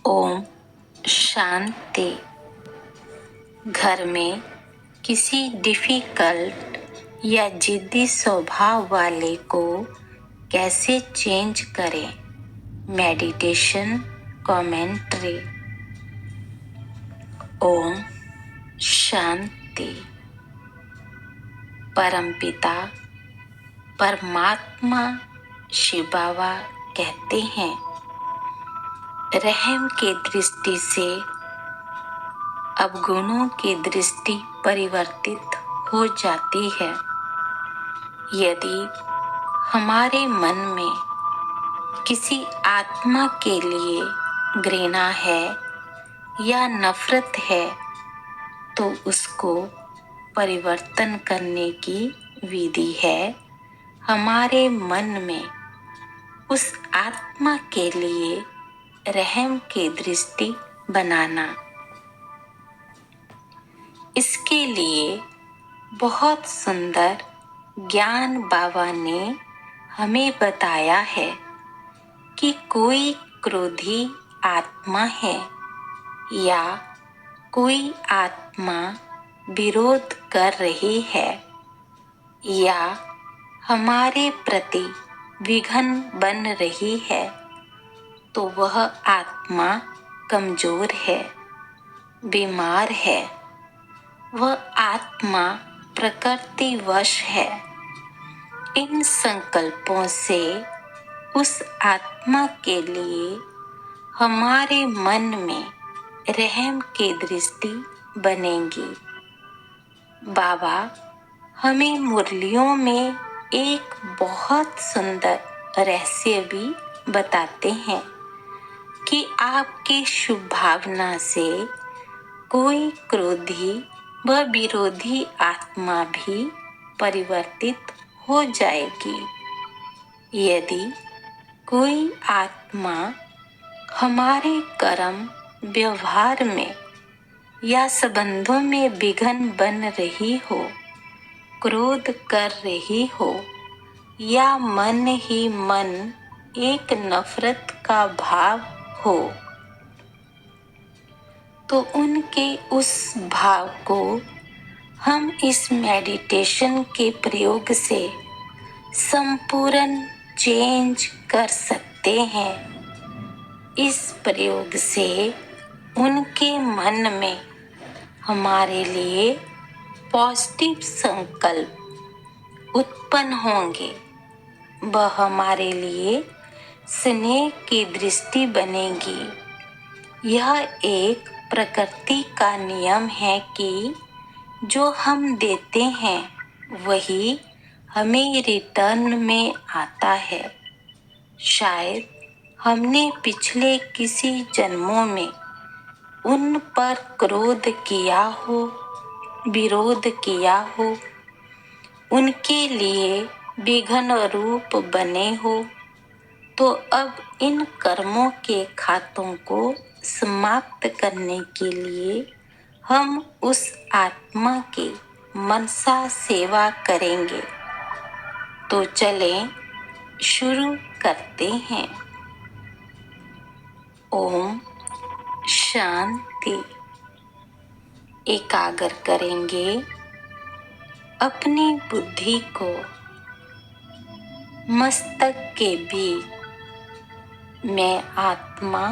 ओम शांति। घर में किसी डिफिकल्ट या जिद्दी स्वभाव वाले को कैसे चेंज करें? Meditation commentary. ओम शांति। परमपिता परमात्मा शिव बाबा कहते हैं, रहम के दृष्टि से अवगुणों की दृष्टि परिवर्तित हो जाती है। यदि हमारे मन में किसी आत्मा के लिए घृणा है या नफरत है, तो उसको परिवर्तन करने की विधि है हमारे मन में उस आत्मा के लिए रहम की दृष्टि बनाना। इसके लिए बहुत सुंदर ज्ञान बाबा ने हमें बताया है कि कोई क्रोधी आत्मा है या कोई आत्मा विरोध कर रही है या हमारे प्रति विघ्न बन रही है, तो वह आत्मा कमजोर है, बीमार है। वह आत्मा प्रकृतिवश है। इन संकल्पों से उस आत्मा के लिए हमारे मन में रहम की दृष्टि बनेगी। बाबा हमें मुरलियों में एक बहुत सुंदर रहस्य भी बताते हैं कि आपके शुभ भावना से कोई क्रोधी व विरोधी आत्मा भी परिवर्तित हो जाएगी। यदि कोई आत्मा हमारे कर्म व्यवहार में या संबंधों में विघ्न बन रही हो, क्रोध कर रही हो या मन ही मन एक नफरत का भाव हो, तो उनके उस भाव को हम इस मेडिटेशन के प्रयोग से संपूर्ण चेंज कर सकते हैं। इस प्रयोग से उनके मन में हमारे लिए पॉजिटिव संकल्प उत्पन्न होंगे। वह हमारे लिए स्नेह की दृष्टि बनेगी। यह एक प्रकृति का नियम है कि जो हम देते हैं वही हमें रिटर्न में आता है। शायद हमने पिछले किसी जन्मों में उन पर क्रोध किया हो, विरोध किया हो, उनके लिए विघ्न रूप बने हो, तो अब इन कर्मों के खातों को समाप्त करने के लिए हम उस आत्मा की मनसा सेवा करेंगे। तो चलें शुरू करते हैं। ओम शांति। एकाग्र करेंगे अपनी बुद्धि को मस्तक के बीच। मैं आत्मा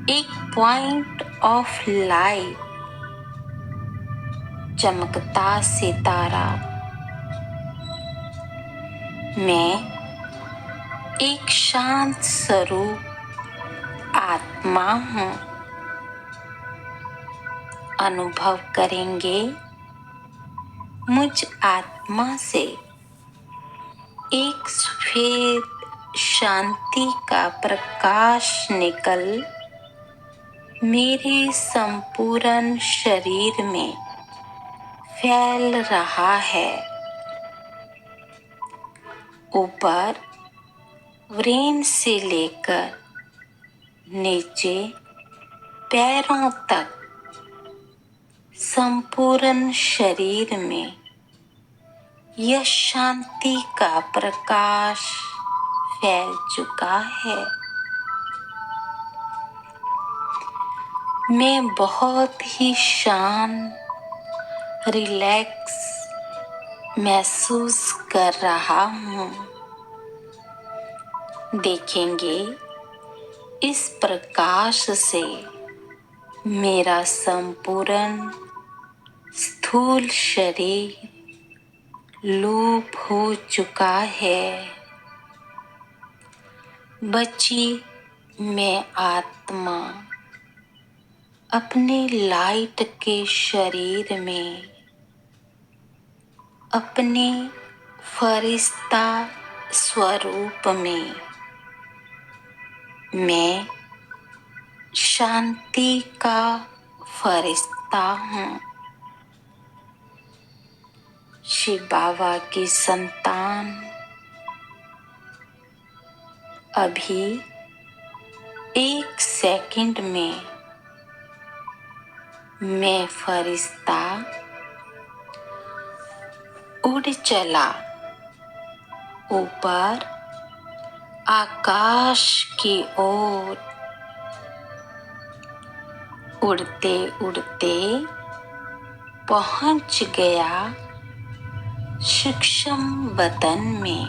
एक पॉइंट ऑफ लाइट, चमकता सितारा। मैं एक शांत स्वरूप आत्मा हूँ। अनुभव करेंगे मुझ आत्मा से एक सफेद शांति का प्रकाश निकल मेरे संपूर्ण शरीर में फैल रहा है। ऊपर ब्रेन से लेकर नीचे पैरों तक संपूर्ण शरीर में यह शांति का प्रकाश फैल चुका है। मैं बहुत ही शांत, रिलैक्स महसूस कर रहा हूँ। देखेंगे इस प्रकाश से मेरा संपूर्ण स्थूल शरीर लोप हो चुका है। बची मैं आत्मा अपने लाइट के शरीर में अपने फरिश्ता स्वरूप में मैं शांति का फरिश्ता हूँ। शिव बाबा की संतान अभी 1 सेकंड में मैं फरिश्ता उड़ चला ऊपर आकाश की ओर। उड़ते उड़ते पहुंच गया सूक्ष्म वतन में।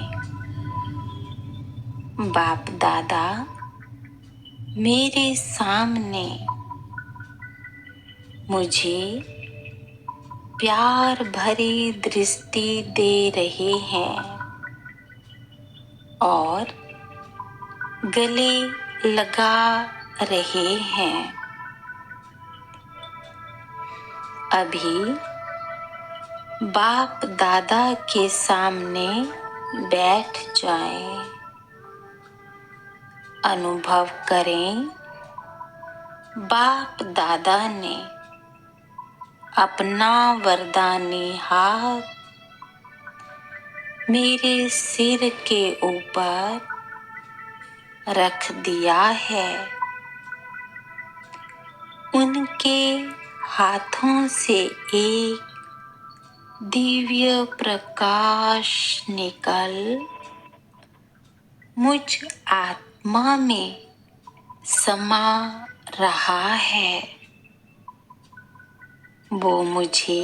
बाप दादा मेरे सामने मुझे प्यार भरी दृष्टि दे रहे हैं और गले लगा रहे हैं। अभी बाप दादा के सामने बैठ जाएं। अनुभव करें बाप दादा ने अपना वरदानी हाथ मेरे सिर के ऊपर रख दिया है। उनके हाथों से एक दिव्य प्रकाश निकल मुझ आत्मा में समा रहा है। वो मुझे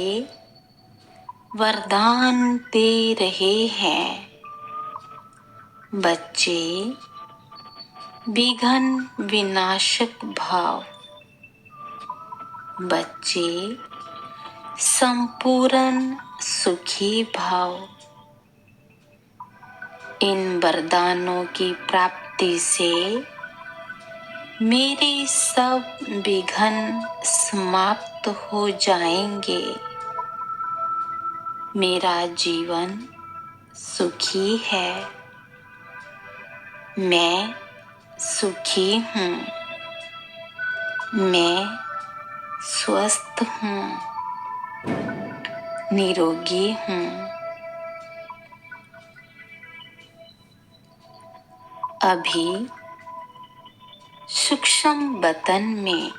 वरदान दे रहे हैं। बच्चे विघ्न विनाशक भाव, बच्चे संपूर्ण सुखी भाव। इन वरदानों की प्राप्ति से मेरे सब विघ्न समाप्त हो जाएंगे। मेरा जीवन सुखी है। मैं सुखी हूँ। मैं स्वस्थ हूँ, निरोगी हूँ। अभी सूक्ष्म वतन में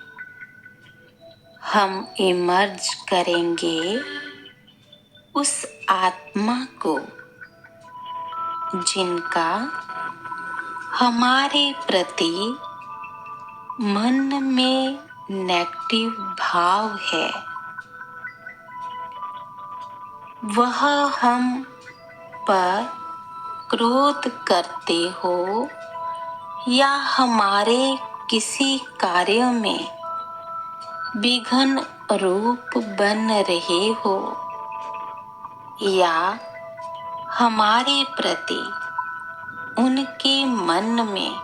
हम इमर्ज करेंगे उस आत्मा को जिनका हमारे प्रति मन में नेगेटिव भाव है। वह हम पर क्रोध करते हो या हमारे किसी कार्य में विघ्न रूप बन रहे हो या हमारे प्रति उनके मन में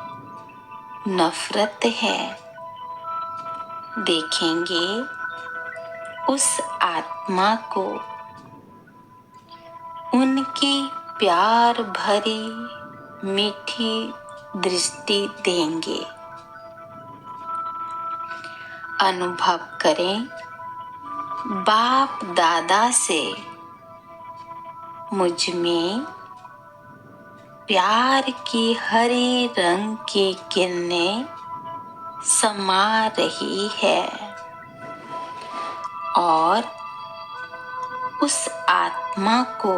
नफरत है। देखेंगे उस आत्मा को उनकी प्यार भरी मीठी दृष्टि देंगे। अनुभव करें बाप दादा से मुझ में प्यार की हरे रंग की किरणें समा रही है और उस आत्मा को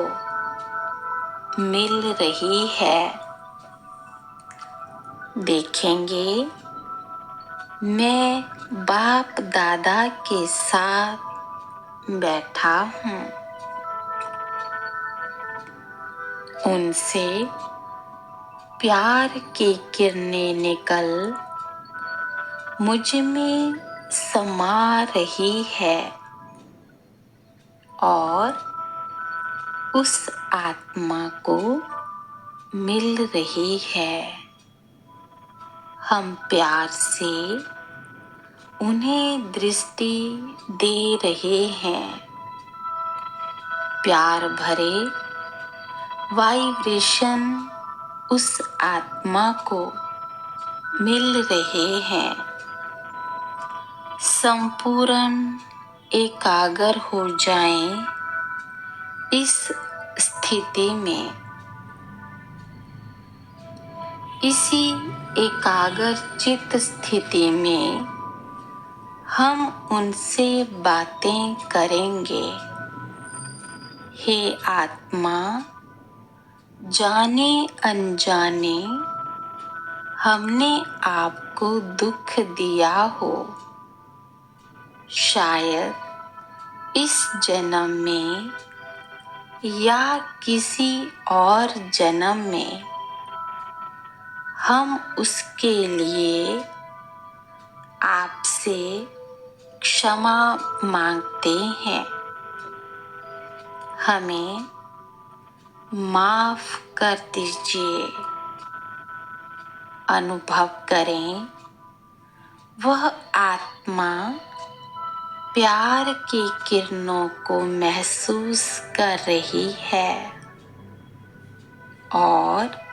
मिल रही है। देखेंगे मैं बाप दादा के साथ बैठा हूँ। उनसे प्यार की किरणें निकल मुझ में समा रही है और उस आत्मा को मिल रही है। हम प्यार से उन्हें दृष्टि दे रहे हैं। प्यार भरे वाइब्रेशन उस आत्मा को मिल रहे हैं। संपूर्ण एकाग्र हो जाएं। इस स्थिति में इसी एकाग्र चित्त स्थिति में हम उनसे बातें करेंगे। हे आत्मा, जाने अनजाने हमने आपको दुख दिया हो। शायद इस जन्म में या किसी और जन्म में हम उसके लिए आपसे क्षमा मांगते हैं। हमें माफ कर दीजिए। अनुभव करें, वह आत्मा प्यार की किरणों को महसूस कर रही है और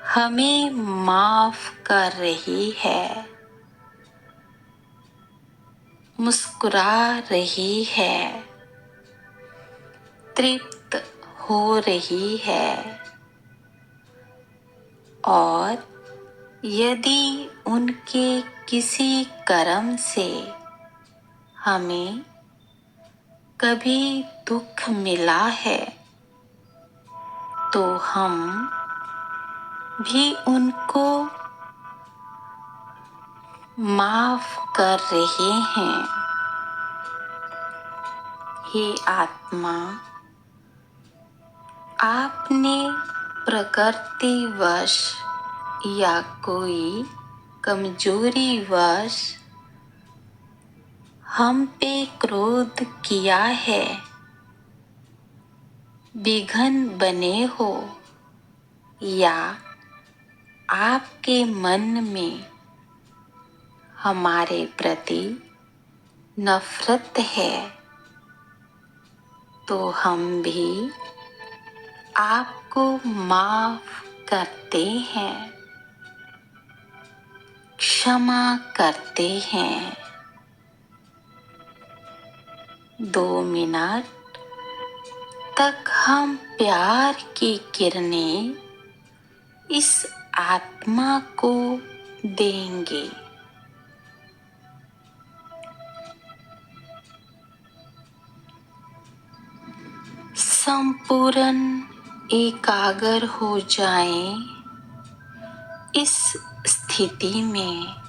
हमें माफ कर रही है, मुस्कुरा रही है, तृप्त हो रही है। और यदि उनके किसी कर्म से हमें कभी दुख मिला है तो हम भी उनको माफ कर रहे हैं। हे आत्मा, आपने प्रकृतिवश या कोई कमजोरीवश हम पे क्रोध किया है, विघ्न बने हो या आपके मन में हमारे प्रति नफरत है, तो हम भी आपको माफ करते हैं, क्षमा करते हैं। 2 मिनट तक हम प्यार की किरणें इस आत्मा को देंगे। संपूर्ण एकाग्र हो जाएं। इस स्थिति में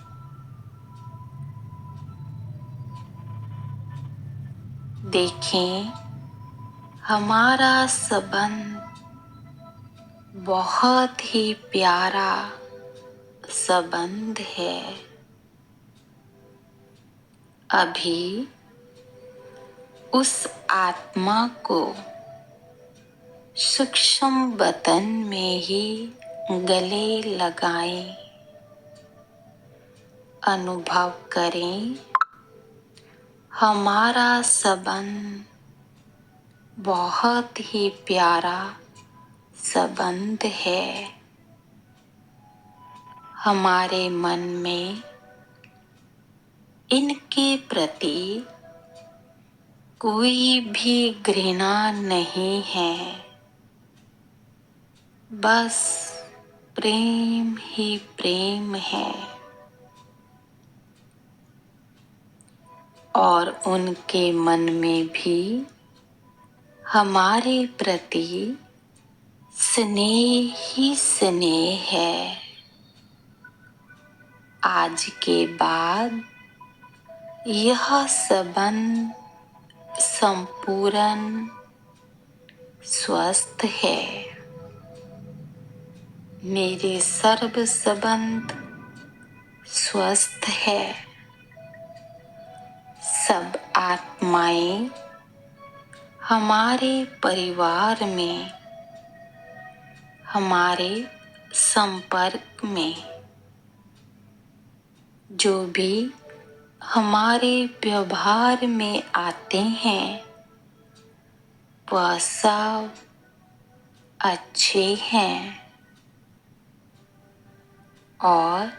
देखें, हमारा संबंध बहुत ही प्यारा संबंध है। अभी उस आत्मा को सूक्ष्म बदन में ही गले लगाएं। अनुभव करें, हमारा संबंध बहुत ही प्यारा संबंध है। हमारे मन में इनके प्रति कोई भी घृणा नहीं है, बस प्रेम ही प्रेम है। और उनके मन में भी हमारे प्रति स्नेह ही स्नेह है। आज के बाद यह संबंध संपूर्ण स्वस्थ है। मेरे सर्व संबंध स्वस्थ है। सब आत्माएं हमारे परिवार में, हमारे संपर्क में, जो भी हमारे व्यवहार में आते हैं, वह सब अच्छे हैं और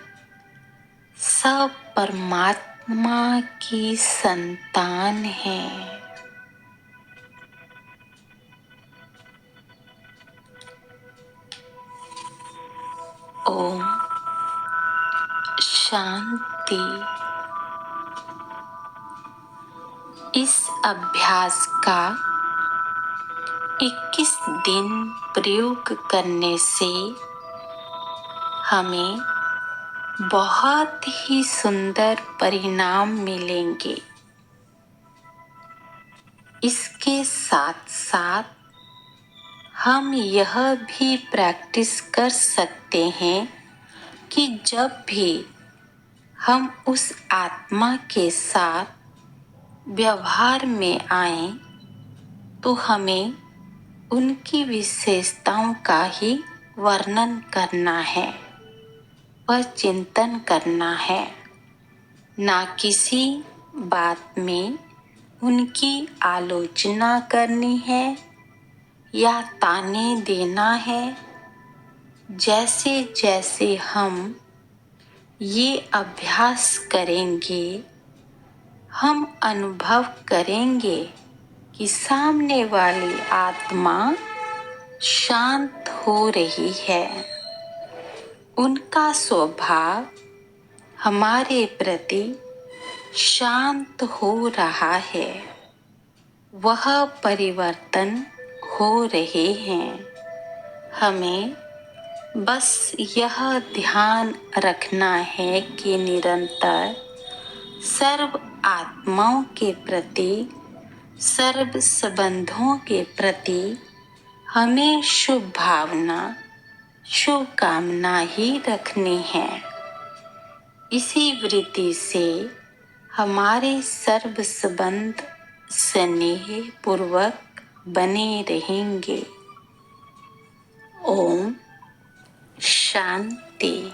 सब परमात्मा की संतान हैं। ओम शांति। इस अभ्यास का 21 दिन प्रयोग करने से हमें बहुत ही सुंदर परिणाम मिलेंगे। इसके साथ साथ हम यह भी प्रैक्टिस कर सकते हैं कि जब भी हम उस आत्मा के साथ व्यवहार में आए तो हमें उनकी विशेषताओं का ही वर्णन करना है व चिंतन करना है, ना किसी बात में उनकी आलोचना करनी है या ताने देना है। जैसे जैसे हम ये अभ्यास करेंगे, हम अनुभव करेंगे कि सामने वाली आत्मा शांत हो रही है। उनका स्वभाव हमारे प्रति शांत हो रहा है। वह परिवर्तन हो रहे हैं। हमें बस यह ध्यान रखना है कि निरंतर सर्व आत्माओं के प्रति, सर्व संबंधों के प्रति हमें शुभ भावना, शुभकामना ही रखनी है। इसी वृत्ति से हमारे सर्व संबंध स्नेह पूर्वक बने रहेंगे। ओम शांति।